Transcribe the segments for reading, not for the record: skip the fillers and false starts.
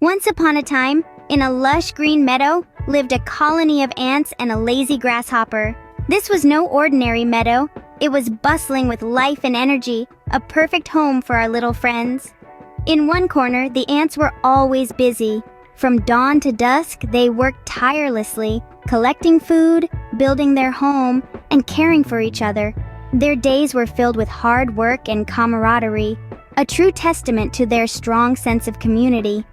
Once upon a time, in a lush green meadow, lived a colony of ants and a lazy grasshopper. This was no ordinary meadow. It was bustling with life and energy, a perfect home for our little friends. In one corner, the ants were always busy. From dawn to dusk, they worked tirelessly, collecting food, building their home, and caring for each other. Their days were filled with hard work and camaraderie, a true testament to their strong sense of community.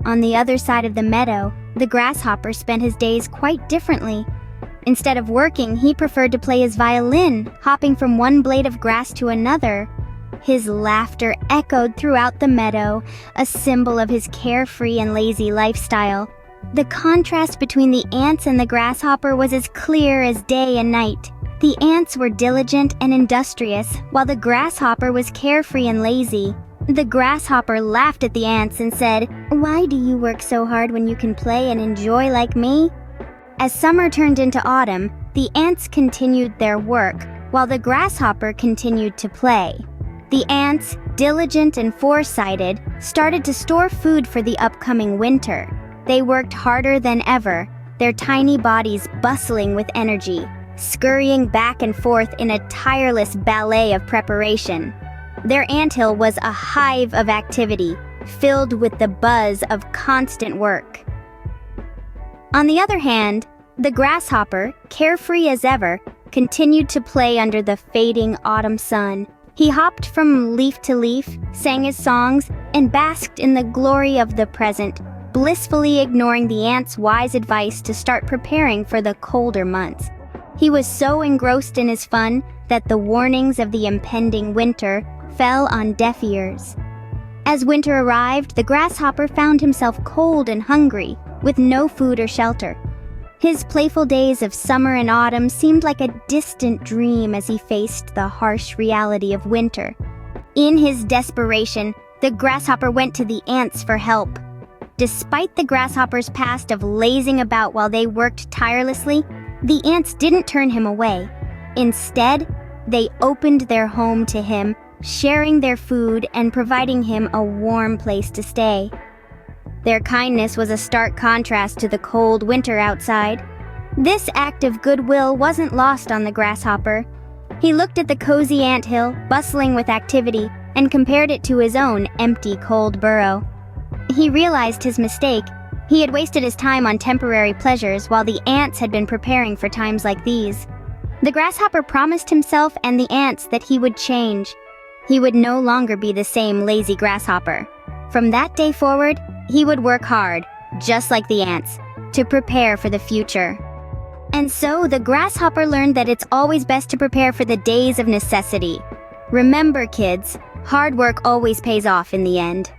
On the other side of the meadow, the grasshopper spent his days quite differently. Instead of working, he preferred to play his violin, hopping from one blade of grass to another. His laughter echoed throughout the meadow, a symbol of his carefree and lazy lifestyle. The contrast between the ants and the grasshopper was as clear as day and night. The ants were diligent and industrious, while the grasshopper was carefree and lazy. The grasshopper laughed at the ants and said, "Why do you work so hard when you can play and enjoy like me?" As summer turned into autumn, the ants continued their work, while the grasshopper continued to play. The ants, diligent and foresighted, started to store food for the upcoming winter. They worked harder than ever, their tiny bodies bustling with energy, scurrying back and forth in a tireless ballet of preparation. Their anthill was a hive of activity, filled with the buzz of constant work. On the other hand, the grasshopper, carefree as ever, continued to play under the fading autumn sun. He hopped from leaf to leaf, sang his songs, and basked in the glory of the present, blissfully ignoring the ants' wise advice to start preparing for the colder months. He was so engrossed in his fun that the warnings of the impending winter fell on deaf ears. As winter arrived, the grasshopper found himself cold and hungry, with no food or shelter. His playful days of summer and autumn seemed like a distant dream as he faced the harsh reality of winter. In his desperation, the grasshopper went to the ants for help. Despite the grasshopper's past of lazing about while they worked tirelessly, the ants didn't turn him away. Instead, they opened their home to him, sharing their food and providing him a warm place to stay. Their kindness was a stark contrast to the cold winter outside. This act of goodwill wasn't lost on the grasshopper. He looked at the cozy anthill, bustling with activity, and compared it to his own empty, cold burrow. He realized his mistake. He had wasted his time on temporary pleasures while the ants had been preparing for times like these. The grasshopper promised himself and the ants that he would change. He would no longer be the same lazy grasshopper. From that day forward, he would work hard, just like the ants, to prepare for the future. And so the grasshopper learned that it's always best to prepare for the days of necessity. Remember, kids, hard work always pays off in the end.